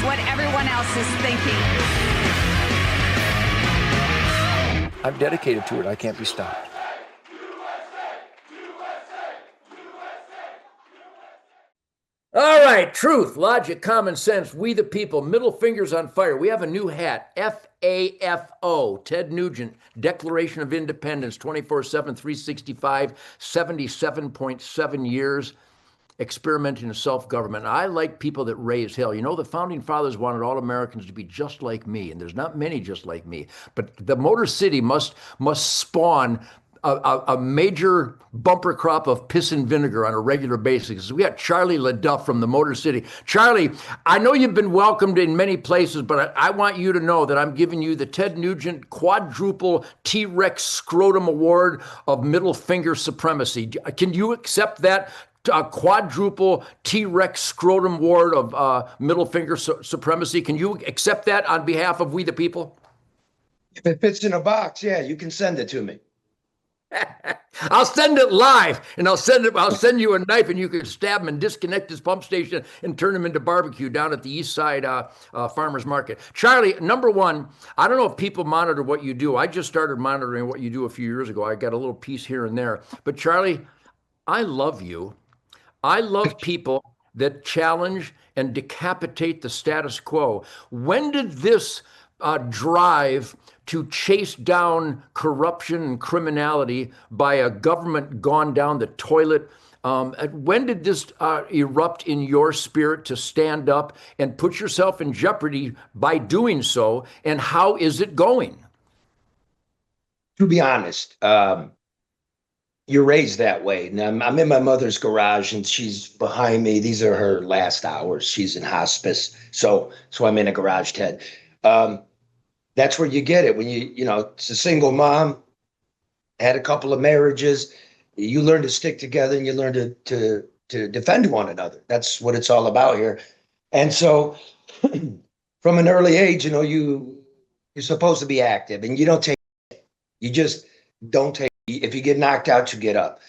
what everyone else is thinking. I'm dedicated to it. I can't be stopped. All right, truth, logic, common sense, we the people, middle fingers on fire. We have a new hat, FAFO, Ted Nugent, Declaration of Independence, 24/7, 365, 77.7 years, experimenting in self-government. I like people that raise hell. You know, the founding fathers wanted all Americans to be just like me, and there's not many just like me. But the Motor City must spawn a major bumper crop of piss and vinegar on a regular basis. We got Charlie LeDuff from the Motor City. Charlie, I know you've been welcomed in many places, but I want you to know that I'm giving you the Ted Nugent quadruple T-Rex scrotum award of middle finger supremacy. Can you accept that quadruple T-Rex scrotum award of middle finger supremacy? Can you accept that on behalf of we the people? If it fits in a box, yeah, you can send it to me. I'll send it live, and I'll send you a knife, and you can stab him and disconnect his pump station and turn him into barbecue down at the East Side Farmers Market. Charlie, number one, I don't know if people monitor what you do. I just started monitoring what you do a few years ago. I got a little piece here and there. But Charlie, I love you. I love people that challenge and decapitate the status quo. When did this drive to chase down corruption and criminality by a government gone down the toilet? When did this erupt in your spirit to stand up and put yourself in jeopardy by doing so? And how is it going? To be honest, you're raised that way. Now, I'm in my mother's garage and she's behind me. These are her last hours. She's in hospice. So I'm in a garage, Ted. That's where you get it. When it's a single mom, had a couple of marriages, you learn to stick together and you learn to defend one another. That's what it's all about here. And so from an early age, you're supposed to be active and you don't take it. You just don't take it. If you get knocked out, you get up.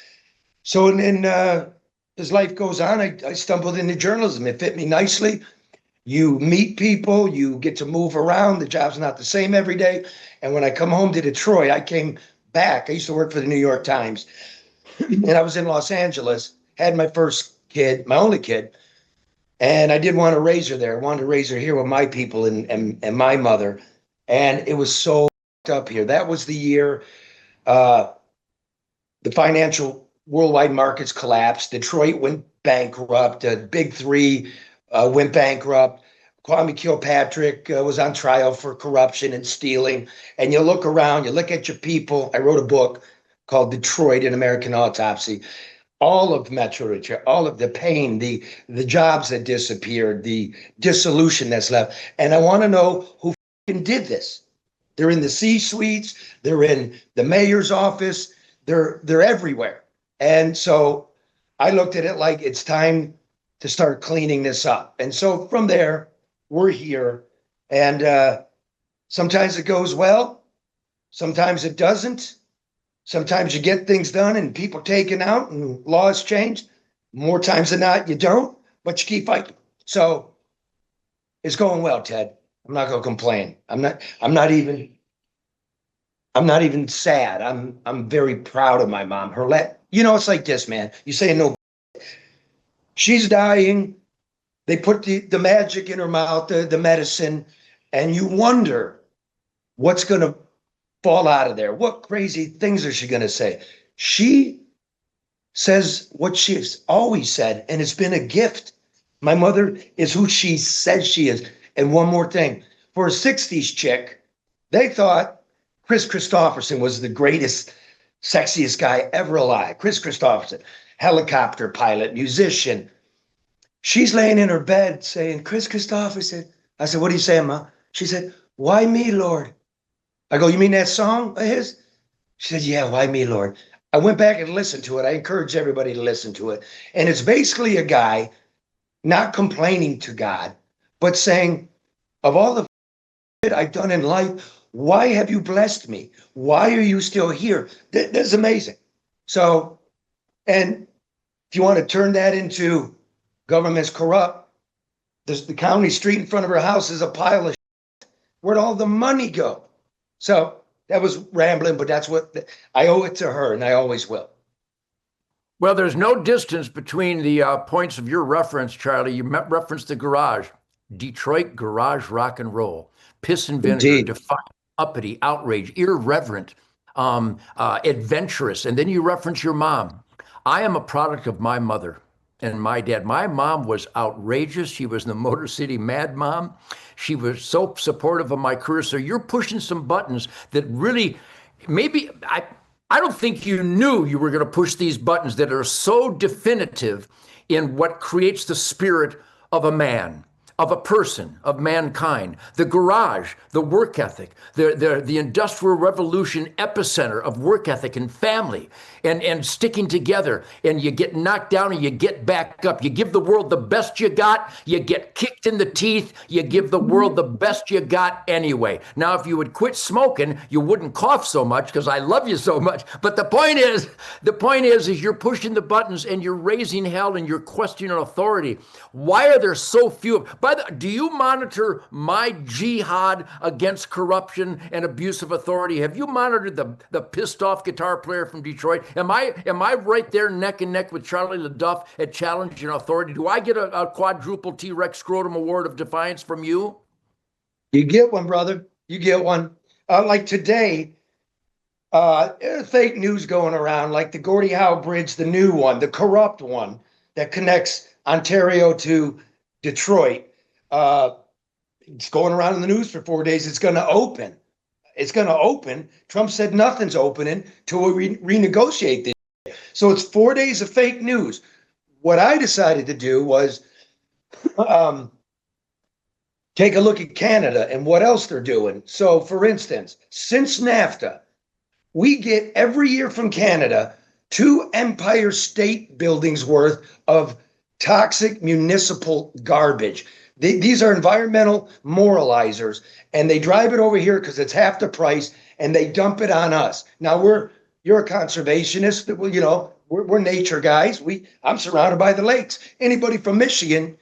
So then as life goes on, I stumbled into journalism. It fit me nicely. You meet people, you get to move around. The job's not the same every day. And when I come home to Detroit, I came back. I used to work for the New York Times. And I was in Los Angeles, had my first kid, my only kid. And I didn't want to raise her there. I wanted to raise her here with my people and my mother. And it was so up here. That was the year the financial worldwide markets collapsed. Detroit went bankrupt. The big three went bankrupt. Kwame Kilpatrick was on trial for corruption and stealing. And you look around, you look at your people. I wrote a book called Detroit, an American Autopsy. All of Metro Detroit, all of the pain, the jobs that disappeared, the dissolution that's left. And I want to know who did this. They're in the C-suites. They're in the mayor's office. They're everywhere. And so I looked at it like it's time to start cleaning this up. And so from there, we're here. And sometimes it goes well. Sometimes it doesn't. Sometimes you get things done and people taken out and laws changed. More times than not, you don't, but you keep fighting. So it's going well, Ted. I'm not going to complain. I'm not even sad. I'm very proud of my mom. It's like this, man. You say no. She's dying. They put the magic in her mouth, the medicine, and you wonder what's going to fall out of there. What crazy things is she going to say? She says what she's always said, and it's been a gift. My mother is who she says she is. And one more thing. For a 60s chick, they thought Chris Christopherson was the greatest, sexiest guy ever alive. Chris Christopherson, helicopter pilot, musician. She's laying in her bed saying, Chris Christopherson. I said, what are you saying, Ma? She said, why me, Lord? I go, you mean that song of his? She said, yeah, why me, Lord? I went back and listened to it. I encourage everybody to listen to it. And it's basically a guy not complaining to God, but saying, of all the I've done in life, why have you blessed me? Why are you still here? That's amazing. So, and if you want to turn that into government's corrupt, the county street in front of her house is a pile of shit. Where'd all the money go? So that was rambling, but that's what I owe it to her, and I always will. Well, there's no distance between the points of your reference, Charlie. You referenced the garage. Detroit garage rock and roll. Piss and vinegar, Indeed. defiant, uppity, outrage, irreverent, adventurous. And then you reference your mom. I am a product of my mother and my dad. My mom was outrageous. She was the Motor City Mad Mom. She was so supportive of my career. So you're pushing some buttons that really, maybe, I don't think you knew you were going to push these buttons that are so definitive in what creates the spirit of a man, of a person, of mankind. The garage, the work ethic, the Industrial Revolution epicenter of work ethic and family and sticking together. And you get knocked down and you get back up. You give the world the best you got. You get kicked in the teeth. You give the world the best you got anyway. Now, if you would quit smoking, you wouldn't cough so much because I love you so much. But the point is you're pushing the buttons and you're raising hell and you're questioning authority. Why are there so few? Do you monitor my jihad against corruption and abuse of authority? Have you monitored the pissed off guitar player from Detroit? Am I right there neck and neck with Charlie LeDuff at challenging authority? Do I get a quadruple T-Rex scrotum award of defiance from you? You get one, brother. You get one. Like today, fake news going around, like the Gordie Howe Bridge, the new one, the corrupt one that connects Ontario to Detroit. It's going around in the news for 4 days. It's going to open. It's going to open. Trump said nothing's opening till we renegotiate this. So it's 4 days of fake news. What I decided to do was take a look at Canada and what else they're doing. So, for instance, since NAFTA, we get every year from Canada 2 Empire State Buildings worth of toxic municipal garbage. These are environmental moralizers, and they drive it over here because it's half the price, and they dump it on us. Now you're a conservationist. Well, you know, we're nature guys. I'm surrounded by the lakes. Anybody from Michigan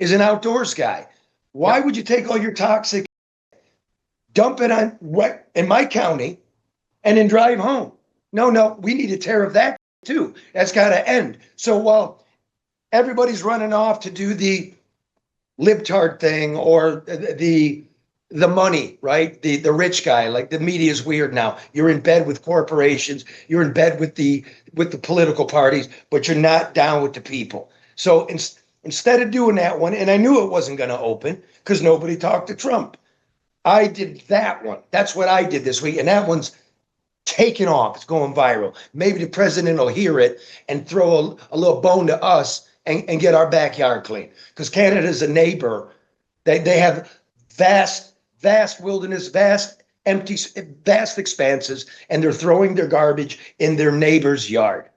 is an outdoors guy. Why would you take all your toxic, dump it on in my county, and then drive home? No, we need to tear up that too. That's got to end. So while everybody's running off to do the libtard thing or the money, right? The rich guy, like the media is weird now. You're in bed with corporations, you're in bed with the political parties, but you're not down with the people. So instead of doing that one, and I knew it wasn't going to open because nobody talked to Trump, I did that one. That's what I did this week, and that one's taking off. It's going viral. Maybe the president will hear it and throw a little bone to us and get our backyard clean. Because Canada's a neighbor. They have vast wilderness, vast expanses, and they're throwing their garbage in their neighbor's yard.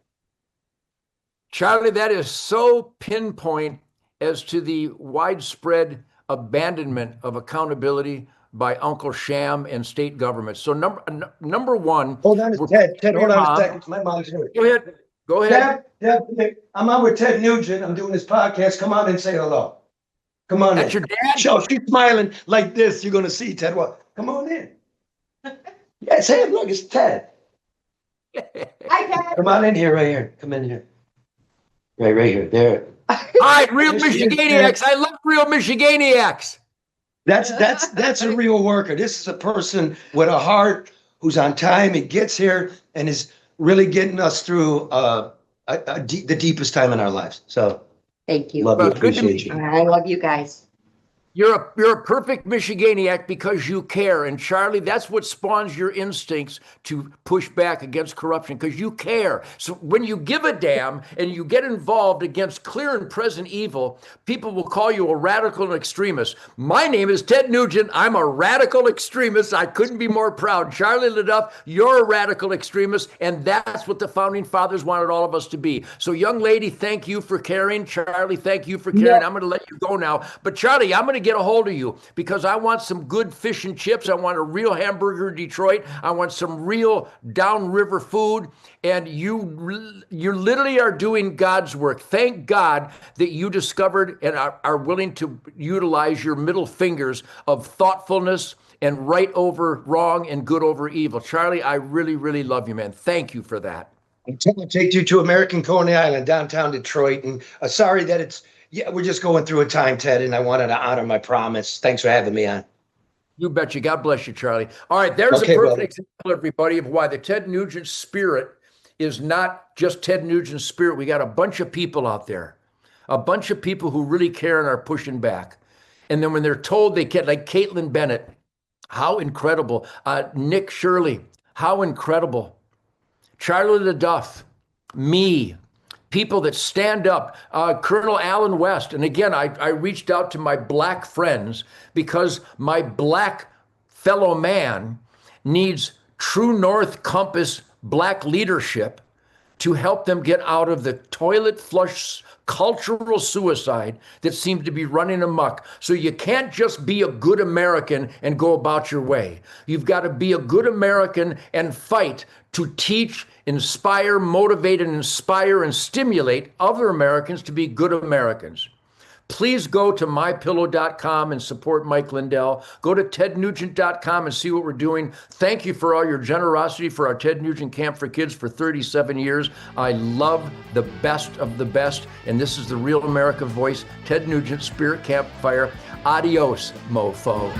Charlie, that is so pinpoint as to the widespread abandonment of accountability by Uncle Sham and state governments. So number one. Hold on, Ted, hold on a second. My mom's here. Go ahead. Dad, I'm on with Ted Nugent. I'm doing this podcast. Come on and say hello. Come on That's in. your dad? Show, she's smiling like this. You're going to see Ted. What? Come on in. Yeah, say it. Look, it's Ted. Hi, Ted. Come on in here, right here. Come in here. Right here. There. All right, real There she is, Michiganiacs. I love real Michiganiacs. That's a real worker. This is a person with a heart who's on time and gets here and is really getting us through the deepest time in our lives. So Thank you. love you, Well, good to appreciate you. I love you guys. You're a perfect Michiganiac because you care. And Charlie, that's what spawns your instincts to push back against corruption, because you care. So when you give a damn and you get involved against clear and present evil, people will call you a radical and extremist. My name is Ted Nugent. I'm a radical extremist. I couldn't be more proud. Charlie LeDuff, you're a radical extremist, and that's what the founding fathers wanted all of us to be. So young lady, thank you for caring. Charlie, thank you for caring. I'm going to let you go now. But Charlie, I'm going to get a hold of you because I want some good fish and chips. I want a real hamburger in Detroit. I want some real downriver food. And you literally are doing God's work. Thank God that you discovered and are willing to utilize your middle fingers of thoughtfulness and right over wrong and good over evil. Charlie, I really, really love you, man. Thank you for that. I'm going to take you to American Coney Island, downtown Detroit. And sorry that we're just going through a time, Ted, and I wanted to honor my promise. Thanks for having me on. You betcha. God bless you, Charlie. All right, there's a perfect example, everybody, of why the Ted Nugent spirit is not just Ted Nugent's spirit. We got a bunch of people out there, a bunch of people who really care and are pushing back. And then when they're told they can't, like Caitlin Bennett, how incredible. Nick Shirley, how incredible. Charlie LeDuff, me, people that stand up, Colonel Alan West. And again, I reached out to my black friends because my black fellow man needs true north compass black leadership to help them get out of the toilet flush cultural suicide that seems to be running amok. So you can't just be a good American and go about your way. You've got to be a good American and fight to teach, inspire, motivate, and inspire and stimulate other Americans to be good Americans. Please go to MyPillow.com and support Mike Lindell. Go to TedNugent.com and see what we're doing. Thank you for all your generosity for our Ted Nugent Camp for Kids for 37 years. I love the best of the best, and this is the real America voice, Ted Nugent Spirit Campfire. Adios, mofo.